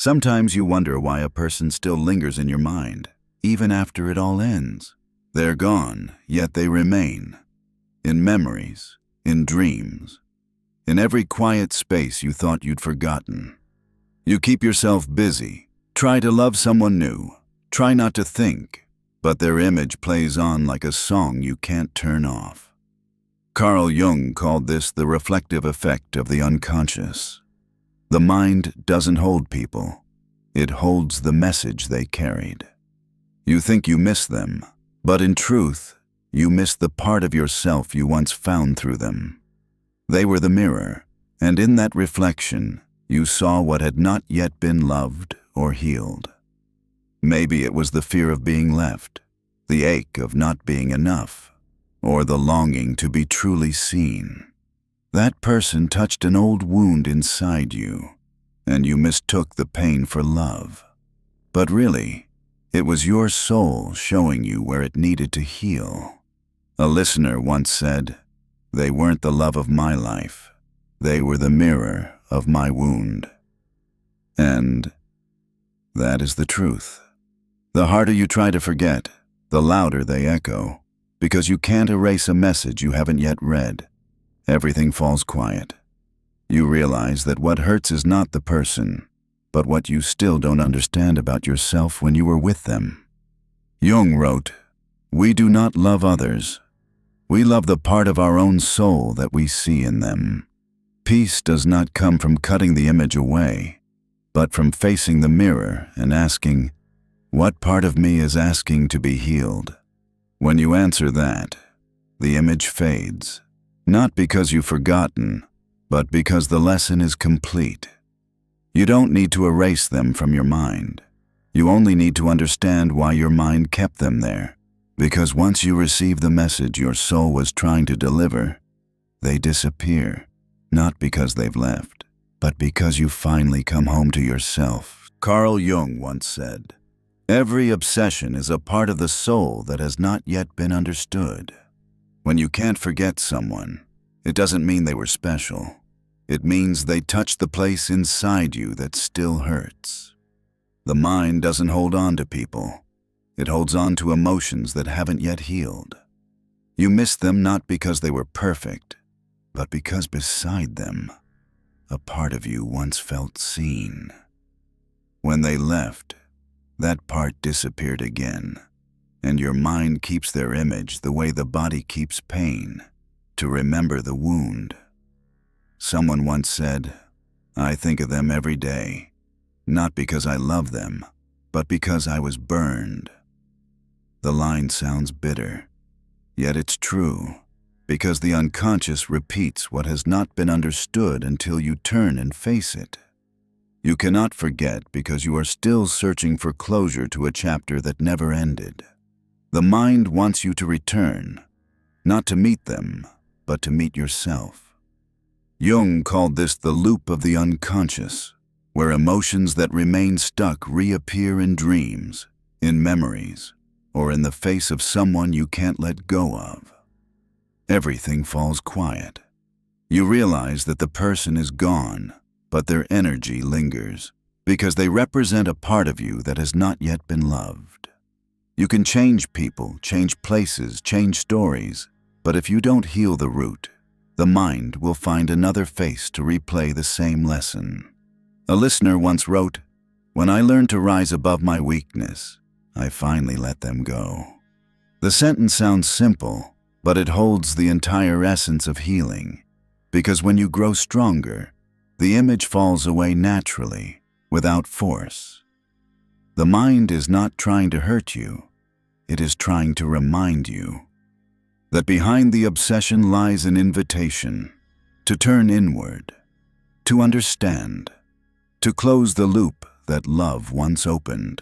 Sometimes you wonder why a person still lingers in your mind, even after it all ends. They're gone, yet they remain. In memories, in dreams, in every quiet space you thought you'd forgotten. You keep yourself busy, try to love someone new, try not to think, but their image plays on like a song you can't turn off. Carl Jung called this the reflective effect of the unconscious. The mind doesn't hold people, it holds the message they carried. You think you miss them, but in truth, you miss the part of yourself you once found through them. They were the mirror, and in that reflection, you saw what had not yet been loved or healed. Maybe it was the fear of being left, the ache of not being enough, or the longing to be truly seen. That person touched an old wound inside you, and you mistook the pain for love. But really, it was your soul showing you where it needed to heal. A listener once said, "They weren't the love of my life. They were the mirror of my wound." And that is the truth. The harder you try to forget, the louder they echo, because you can't erase a message you haven't yet read. Everything falls quiet. You realize that what hurts is not the person, but what you still don't understand about yourself when you were with them. Jung wrote, "We do not love others. We love the part of our own soul that we see in them." Peace does not come from cutting the image away, but from facing the mirror and asking, what part of me is asking to be healed? When you answer that, the image fades, not because you've forgotten, but because the lesson is complete. You don't need to erase them from your mind. You only need to understand why your mind kept them there, because once you receive the message your soul was trying to deliver, they disappear, not because they've left, but because you finally come home to yourself. Carl Jung once said, "Every obsession is a part of the soul that has not yet been understood." When you can't forget someone, it doesn't mean they were special. It means they touched the place inside you that still hurts. The mind doesn't hold on to people. It holds on to emotions that haven't yet healed. You miss them not because they were perfect, but because beside them, a part of you once felt seen. When they left, that part disappeared again, and your mind keeps their image the way the body keeps pain, to remember the wound. Someone once said, "I think of them every day, not because I love them, but because I was burned." The line sounds bitter, yet it's true, because the unconscious repeats what has not been understood until you turn and face it. You cannot forget because you are still searching for closure to a chapter that never ended. The mind wants you to return, not to meet them, but to meet yourself. Jung called this the loop of the unconscious, where emotions that remain stuck reappear in dreams, in memories, or in the face of someone you can't let go of. Everything falls quiet. You realize that the person is gone, but their energy lingers, because they represent a part of you that has not yet been loved. You can change people, change places, change stories, but if you don't heal the root, the mind will find another face to replay the same lesson. A listener once wrote, "When I learned to rise above my weakness, I finally let them go." The sentence sounds simple, but it holds the entire essence of healing, because when you grow stronger, the image falls away naturally, without force. The mind is not trying to hurt you, it is trying to remind you that behind the obsession lies an invitation to turn inward, to understand, to close the loop that love once opened.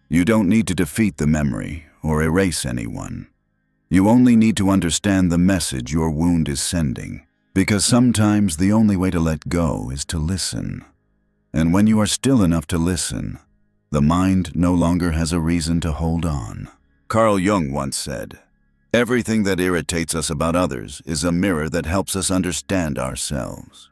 You don't need to defeat the memory or erase anyone. You only need to understand the message your wound is sending, because sometimes the only way to let go is to listen. And when you are still enough to listen, the mind no longer has a reason to hold on. Carl Jung once said, "Everything that irritates us about others is a mirror that helps us understand ourselves."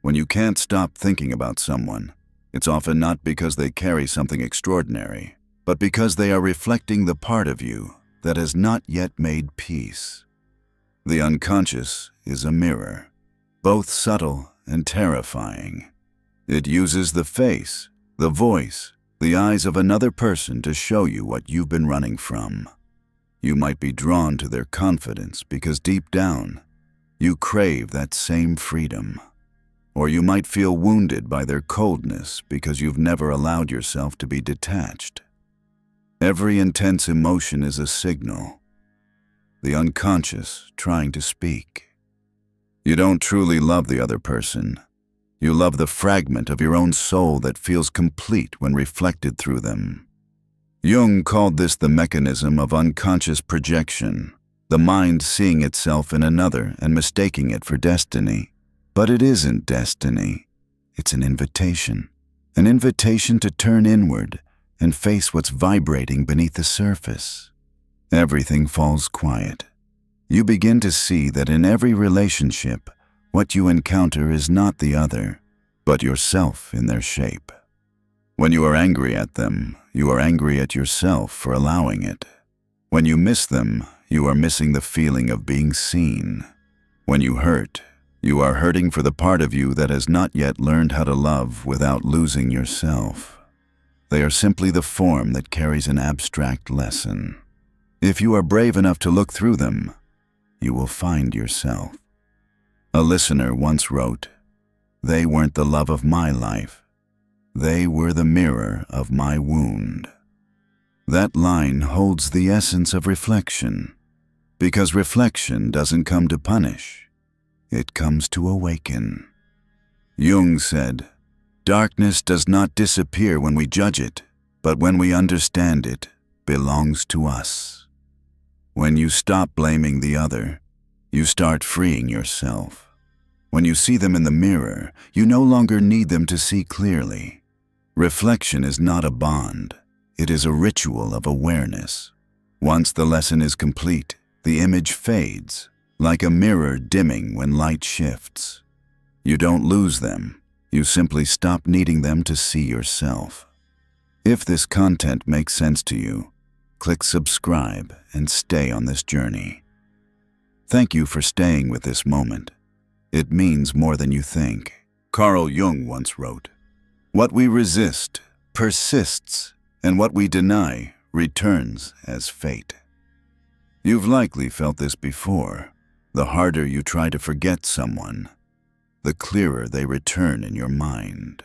When you can't stop thinking about someone, It's often not because they carry something extraordinary, but because they are reflecting the part of you that has not yet made peace. The unconscious is a mirror, both subtle and terrifying. It uses the face, the voice, the eyes of another person to show you what you've been running from. You might be drawn to their confidence because deep down, you crave that same freedom. Or you might feel wounded by their coldness because you've never allowed yourself to be detached. Every intense emotion is a signal. The unconscious trying to speak. You don't truly love the other person. You love the fragment of your own soul that feels complete when reflected through them. Jung called this the mechanism of unconscious projection, the mind seeing itself in another and mistaking it for destiny. But it isn't destiny. It's an invitation to turn inward and face what's vibrating beneath the surface. Everything falls quiet. You begin to see that in every relationship, what you encounter is not the other, but yourself in their shape. When you are angry at them, you are angry at yourself for allowing it. When you miss them, you are missing the feeling of being seen. When you hurt, you are hurting for the part of you that has not yet learned how to love without losing yourself. They are simply the form that carries an abstract lesson. If you are brave enough to look through them, you will find yourself. A listener once wrote, "They weren't the love of my life. They were the mirror of my wound." That line holds the essence of reflection, because reflection doesn't come to punish. It comes to awaken. Jung said, "Darkness does not disappear when we judge it, but when we understand it belongs to us." When you stop blaming the other, you start freeing yourself. When you see them in the mirror, you no longer need them to see clearly. Reflection is not a bond. It is a ritual of awareness. Once the lesson is complete, the image fades, like a mirror dimming when light shifts. You don't lose them. You simply stop needing them to see yourself. If this content makes sense to you, click subscribe and stay on this journey. Thank you for staying with this moment. It means more than you think. Carl Jung once wrote, "What we resist persists, and what we deny returns as fate." You've likely felt this before. The harder you try to forget someone, the clearer they return in your mind.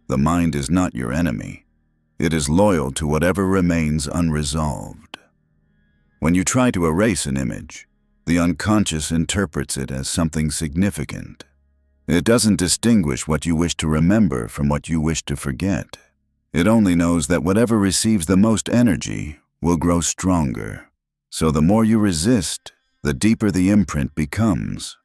The mind is not your enemy. It is loyal to whatever remains unresolved. When you try to erase an image, the unconscious interprets it as something significant. It doesn't distinguish what you wish to remember from what you wish to forget. It only knows that whatever receives the most energy will grow stronger. So the more you resist, the deeper the imprint becomes.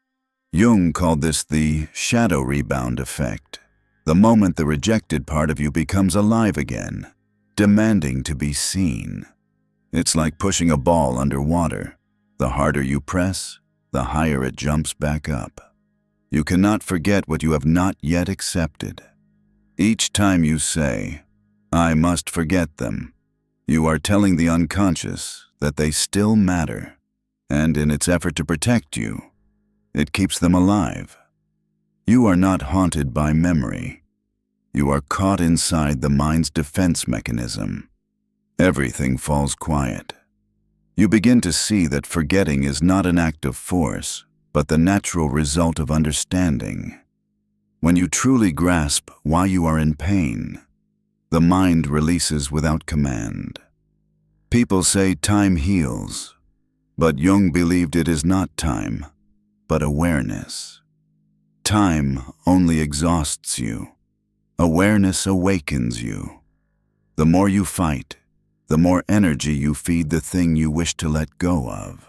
Jung called this the Shadow Rebound effect. The moment the rejected part of you becomes alive again, demanding to be seen. It's like pushing a ball underwater. The harder you press, the higher it jumps back up. You cannot forget what you have not yet accepted. Each time you say, "I must forget them," you are telling the unconscious that they still matter. And in its effort to protect you, it keeps them alive. You are not haunted by memory. You are caught inside the mind's defense mechanism. Everything falls quiet. You begin to see that forgetting is not an act of force, but the natural result of understanding. When you truly grasp why you are in pain, the mind releases without command. People say time heals. But Jung believed it is not time, but awareness. Time only exhausts you. Awareness awakens you. The more you fight, the more energy you feed the thing you wish to let go of.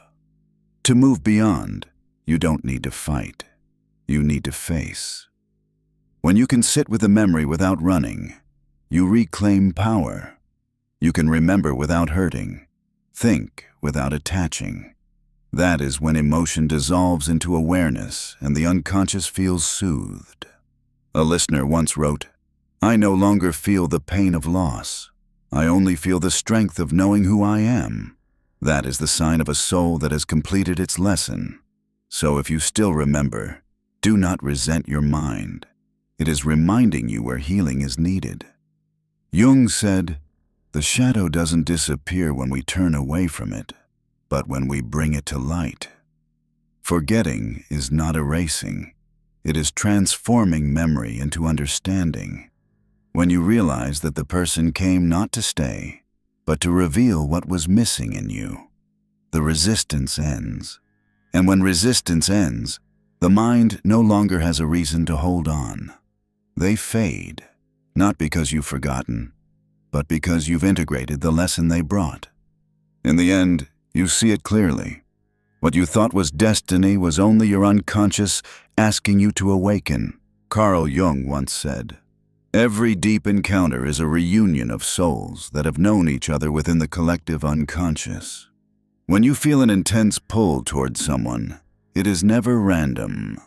To move beyond, you don't need to fight. You need to face. When you can sit with a memory without running, you reclaim power. You can remember without hurting, think without attaching. That is when emotion dissolves into awareness and the unconscious feels soothed. A listener once wrote, I no longer feel the pain of loss. I only feel the strength of knowing who I am. That is the sign of a soul that has completed its lesson. So if you still remember, do not resent your mind. It is reminding you where healing is needed. Jung said, "The shadow doesn't disappear when we turn away from it, but when we bring it to light." Forgetting is not erasing. It is transforming memory into understanding. When you realize that the person came not to stay, but to reveal what was missing in you, the resistance ends. And when resistance ends, the mind no longer has a reason to hold on. They fade, not because you've forgotten, but because you've integrated the lesson they brought. In the end, you see it clearly. What you thought was destiny was only your unconscious asking you to awaken. Carl Jung once said, "Every deep encounter is a reunion of souls that have known each other within the collective unconscious." When you feel an intense pull towards someone, it is never random.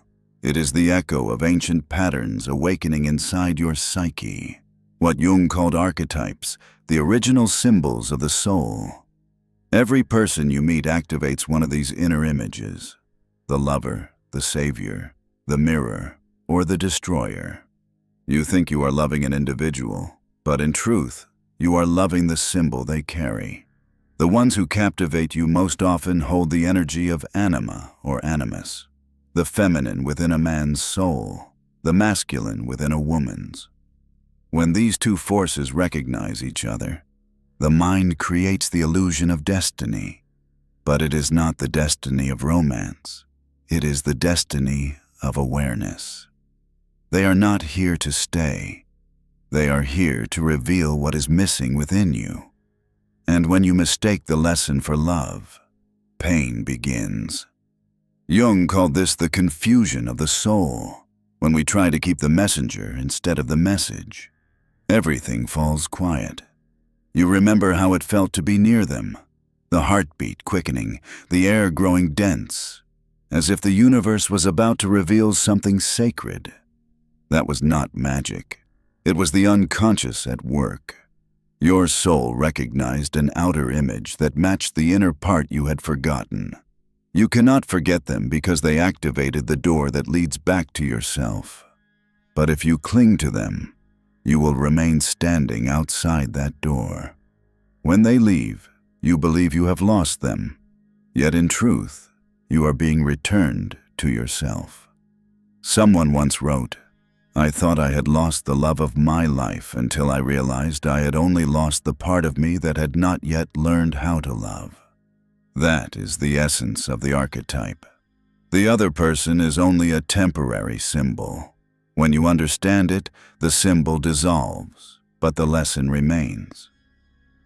It is the echo of ancient patterns awakening inside your psyche. What Jung called archetypes, the original symbols of the soul. Every person you meet activates one of these inner images: the lover, the savior, the mirror, or the destroyer. You think you are loving an individual, but in truth, you are loving the symbol they carry. The ones who captivate you most often hold the energy of anima or animus, the feminine within a man's soul, the masculine within a woman's. When these two forces recognize each other, the mind creates the illusion of destiny. But it is not the destiny of romance. It is the destiny of awareness. They are not here to stay. They are here to reveal what is missing within you. And when you mistake the lesson for love, pain begins. Jung called this the confusion of the soul. When we try to keep the messenger instead of the message, everything falls quiet. You remember how it felt to be near them, the heartbeat quickening, the air growing dense, as if the universe was about to reveal something sacred. That was not magic. It was the unconscious at work. Your soul recognized an outer image that matched the inner part you had forgotten. You cannot forget them because they activated the door that leads back to yourself. But if you cling to them, you will remain standing outside that door. When they leave, you believe you have lost them. Yet in truth, you are being returned to yourself. Someone once wrote, "I thought I had lost the love of my life until I realized I had only lost the part of me that had not yet learned how to love." That is the essence of the archetype. The other person is only a temporary symbol. When you understand it, the symbol dissolves, but the lesson remains.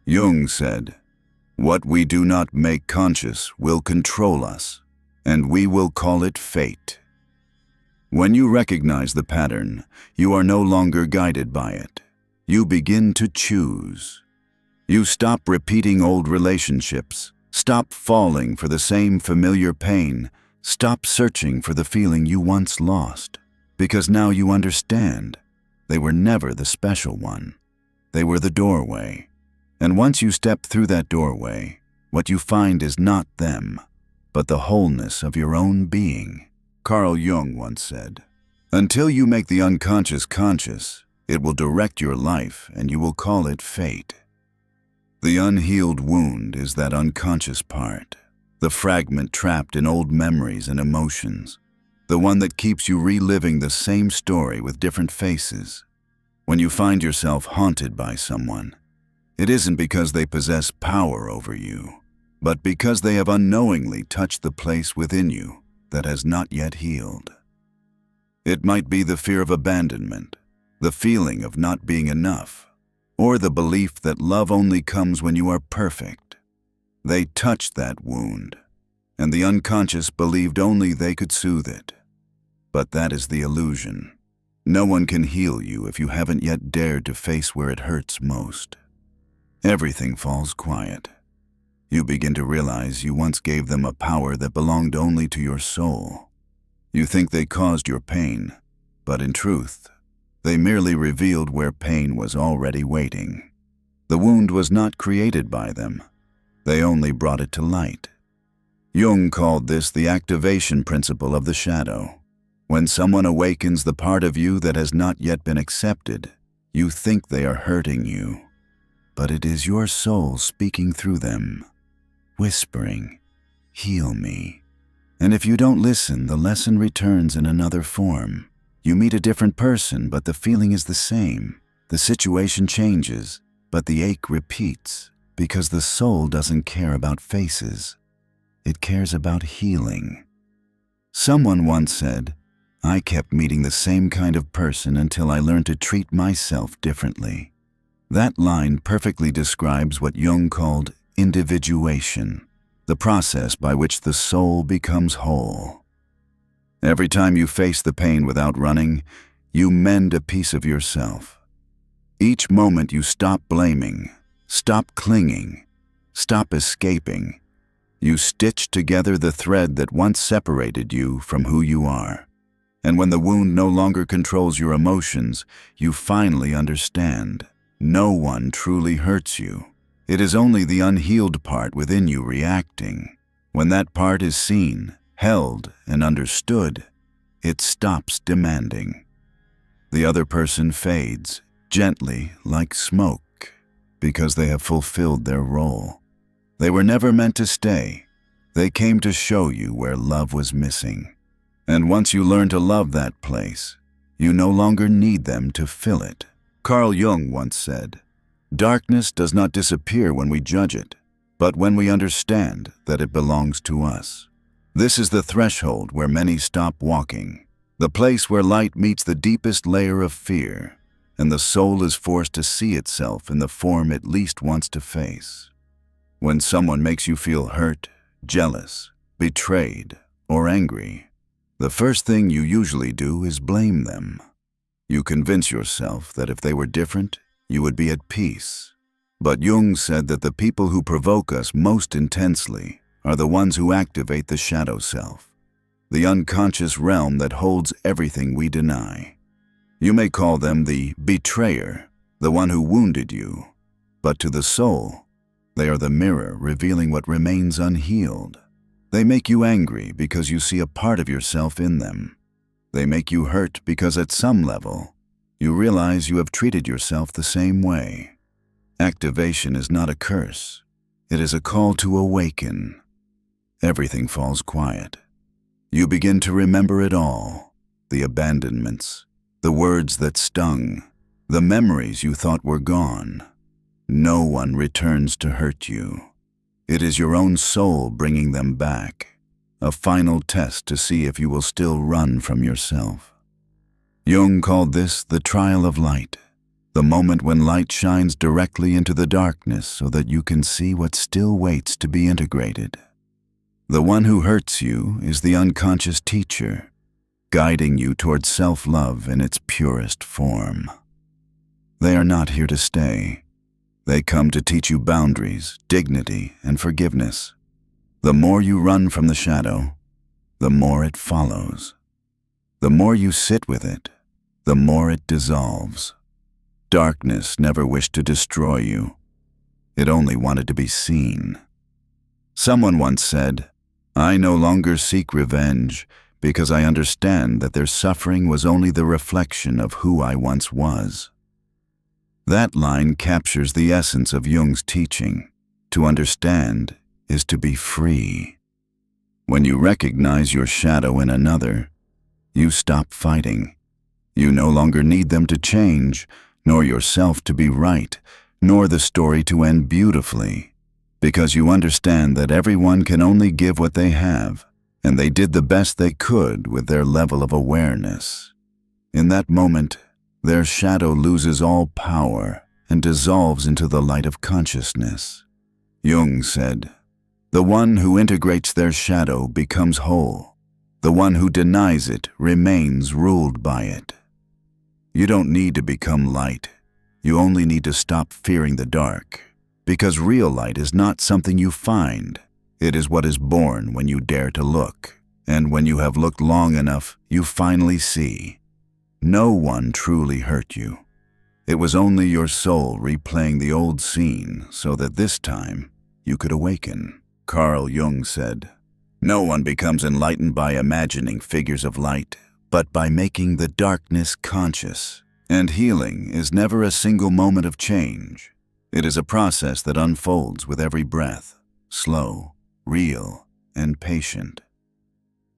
Jung said, "What we do not make conscious will control us, and we will call it fate." When you recognize the pattern, you are no longer guided by it. You begin to choose. You stop repeating old relationships, stop falling for the same familiar pain, stop searching for the feeling you once lost, because now you understand they were never the special one. They were the doorway. And once you step through that doorway, what you find is not them, but the wholeness of your own being. Carl Jung once said, "Until you make the unconscious conscious, it will direct your life and you will call it fate." The unhealed wound is that unconscious part, the fragment trapped in old memories and emotions, the one that keeps you reliving the same story with different faces. When you find yourself haunted by someone, it isn't because they possess power over you, but because they have unknowingly touched the place within you that has not yet healed. It might be the fear of abandonment, the feeling of not being enough, or the belief that love only comes when you are perfect. They touched that wound, and the unconscious believed only they could soothe it. But that is the illusion. No one can heal you if you haven't yet dared to face where it hurts most. Everything falls quiet. You begin to realize you once gave them a power that belonged only to your soul. You think they caused your pain, but in truth, They merely revealed where pain was already waiting. The wound was not created by them. They only brought it to light. Jung called this the activation principle of the shadow. When someone awakens the part of you that has not yet been accepted, you think they are hurting you. But it is your soul speaking through them, whispering, "Heal me." And if you don't listen, the lesson returns in another form. You meet a different person, but the feeling is the same. The situation changes, but the ache repeats, because the soul doesn't care about faces. It cares about healing. Someone once said, "I kept meeting the same kind of person until I learned to treat myself differently." That line perfectly describes what Jung called individuation, the process by which the soul becomes whole. Every time you face the pain without running, you mend a piece of yourself. Each moment you stop blaming, stop clinging, stop escaping, you stitch together the thread that once separated you from who you are. And when the wound no longer controls your emotions, you finally understand. No one truly hurts you. It is only the unhealed part within you reacting. When that part is seen, held, and understood, it stops demanding. The other person fades, gently like smoke, because they have fulfilled their role. They were never meant to stay. They came to show you where love was missing. And once you learn to love that place, you no longer need them to fill it. Carl Jung once said, "Darkness does not disappear when we judge it, but when we understand that it belongs to us." This is the threshold where many stop walking, the place where light meets the deepest layer of fear, and the soul is forced to see itself in the form it least wants to face. When someone makes you feel hurt, jealous, betrayed, or angry, the first thing you usually do is blame them. You convince yourself that if they were different, you would be at peace. But Jung said that the people who provoke us most intensely are the ones who activate the shadow self, the unconscious realm that holds everything we deny. You may call them the betrayer, the one who wounded you, but to the soul, they are the mirror revealing what remains unhealed. They make you angry because you see a part of yourself in them. They make you hurt because at some level, you realize you have treated yourself the same way. Activation is not a curse. It is a call to awaken. Everything falls quiet. You begin to remember it all, the abandonments, the words that stung, the memories you thought were gone. No one returns to hurt you. It is your own soul bringing them back, a final test to see if you will still run from yourself. Jung called this the trial of light, the moment when light shines directly into the darkness so that you can see what still waits to be integrated. The one who hurts you is the unconscious teacher, guiding you towards self-love in its purest form. They are not here to stay. They come to teach you boundaries, dignity, and forgiveness. The more you run from the shadow, the more it follows. The more you sit with it, the more it dissolves. Darkness never wished to destroy you. It only wanted to be seen. Someone once said, "I no longer seek revenge because I understand that their suffering was only the reflection of who I once was." That line captures the essence of Jung's teaching. To understand is to be free. When you recognize your shadow in another, you stop fighting. You no longer need them to change, nor yourself to be right, nor the story to end beautifully, because you understand that everyone can only give what they have, and they did the best they could with their level of awareness. In that moment, their shadow loses all power and dissolves into the light of consciousness. Jung said, "The one who integrates their shadow becomes whole. The one who denies it remains ruled by it." You don't need to become light. You only need to stop fearing the dark, because real light is not something you find. It is what is born when you dare to look, and when you have looked long enough, you finally see. No one truly hurt you. It was only your soul replaying the old scene so that this time you could awaken. Carl Jung said, "No one becomes enlightened by imagining figures of light, but by making the darkness conscious." And healing is never a single moment of change. It is a process that unfolds with every breath, slow, real, and patient.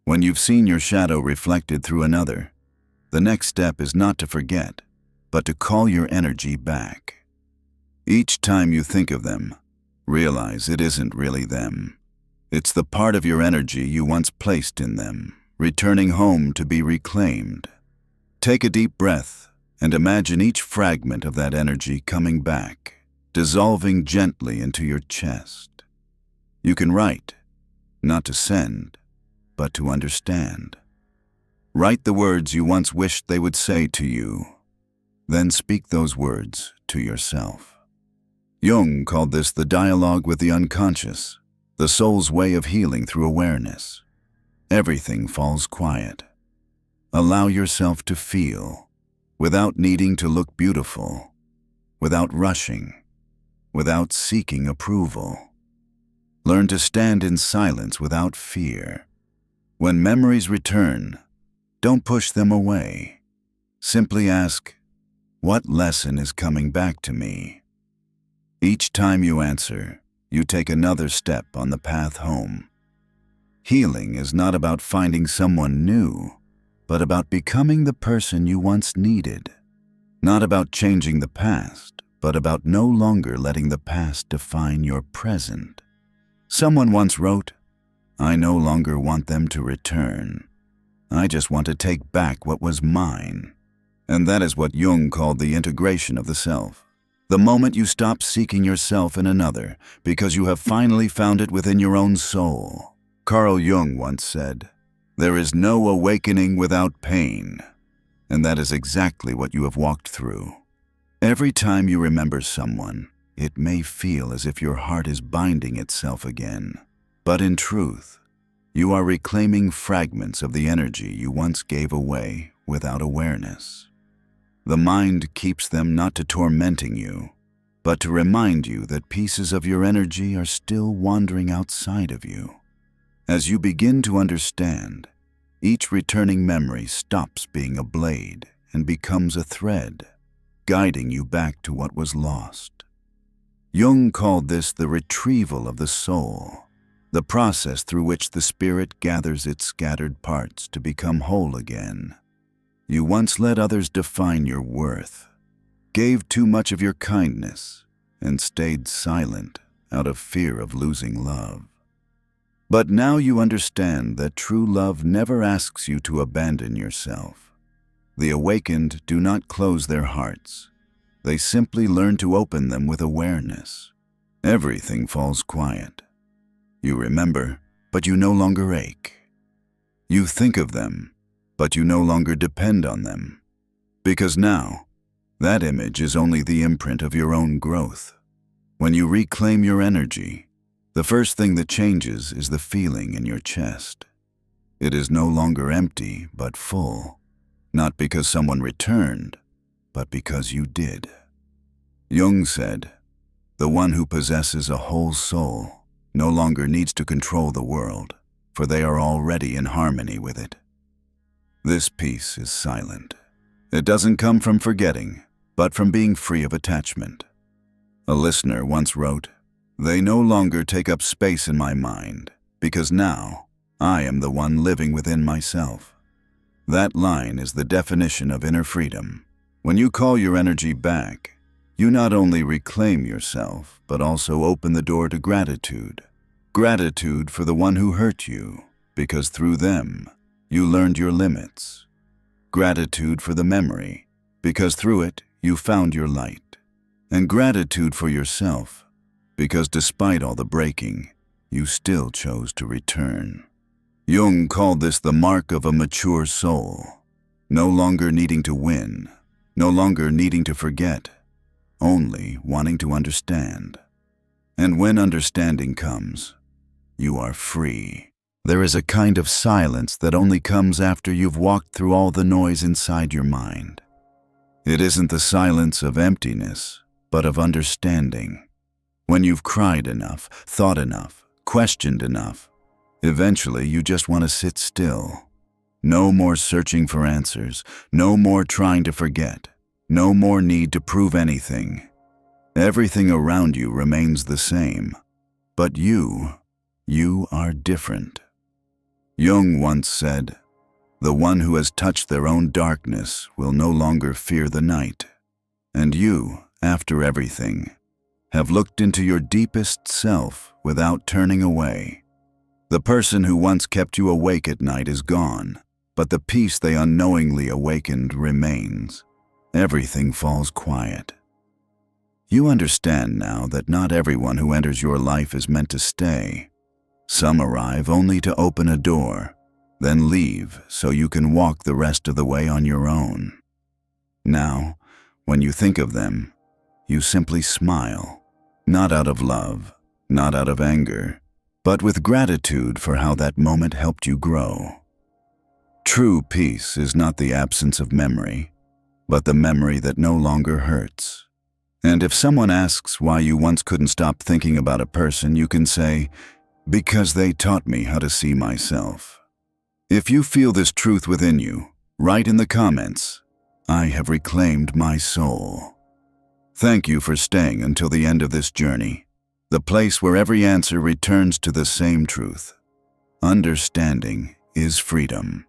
When you've seen your shadow reflected through another, the next step is not to forget, but to call your energy back. Each time you think of them, realize it isn't really them. It's the part of your energy you once placed in them, returning home to be reclaimed. Take a deep breath and imagine each fragment of that energy coming back, dissolving gently into your chest. You can write, not to send, but to understand. Write the words you once wished they would say to you. Then speak those words to yourself. Jung called this the dialogue with the unconscious, the soul's way of healing through awareness. Everything falls quiet. Allow yourself to feel, without needing to look beautiful, without rushing, without seeking approval. Learn to stand in silence without fear. When memories return, don't push them away. Simply ask, "What lesson is coming back to me?" Each time you answer, you take another step on the path home. Healing is not about finding someone new, but about becoming the person you once needed. Not about changing the past, but about no longer letting the past define your present. Someone once wrote, "I no longer want them to return. I just want to take back what was mine." And that is what Jung called the integration of the self. The moment you stop seeking yourself in another because you have finally found it within your own soul. Carl Jung once said, "There is no awakening without pain." And that is exactly what you have walked through. Every time you remember someone, it may feel as if your heart is binding itself again. But in truth, you are reclaiming fragments of the energy you once gave away without awareness. The mind keeps them not to tormenting you, but to remind you that pieces of your energy are still wandering outside of you. As you begin to understand, each returning memory stops being a blade and becomes a thread, guiding you back to what was lost. Jung called this the retrieval of the soul, the process through which the spirit gathers its scattered parts to become whole again. You once let others define your worth, gave too much of your kindness, and stayed silent out of fear of losing love. But now you understand that true love never asks you to abandon yourself. The awakened do not close their hearts. They simply learn to open them with awareness. Everything falls quiet. You remember, but you no longer ache. You think of them, but you no longer depend on them. Because now, that image is only the imprint of your own growth. When you reclaim your energy, the first thing that changes is the feeling in your chest. It is no longer empty, but full. Not because someone returned, but because you did. Jung said, "The one who possesses a whole soul no longer needs to control the world, for they are already in harmony with it." This peace is silent. It doesn't come from forgetting, but from being free of attachment. A listener once wrote, "They no longer take up space in my mind, because now I am the one living within myself." That line is the definition of inner freedom. When you call your energy back, you not only reclaim yourself, but also open the door to gratitude. Gratitude for the one who hurt you, because through them, you learned your limits. Gratitude for the memory, because through it, you found your light. And gratitude for yourself, because despite all the breaking, you still chose to return. Jung called this the mark of a mature soul, no longer needing to win, no longer needing to forget, only wanting to understand. And when understanding comes, you are free. There is a kind of silence that only comes after you've walked through all the noise inside your mind. It isn't the silence of emptiness, but of understanding. When you've cried enough, thought enough, questioned enough, eventually you just want to sit still. No more searching for answers, no more trying to forget, no more need to prove anything. Everything around you remains the same, but you are different. Jung once said, "The one who has touched their own darkness will no longer fear the night." And you, after everything, have looked into your deepest self without turning away. The person who once kept you awake at night is gone, but the peace they unknowingly awakened remains. Everything falls quiet. You understand now that not everyone who enters your life is meant to stay. Some arrive only to open a door, then leave so you can walk the rest of the way on your own. Now, when you think of them, you simply smile, not out of love, not out of anger, but with gratitude for how that moment helped you grow. True peace is not the absence of memory, but the memory that no longer hurts. And if someone asks why you once couldn't stop thinking about a person, you can say, "Because they taught me how to see myself." If you feel this truth within you, write in the comments, "I have reclaimed my soul." Thank you for staying until the end of this journey, the place where every answer returns to the same truth. Understanding is freedom.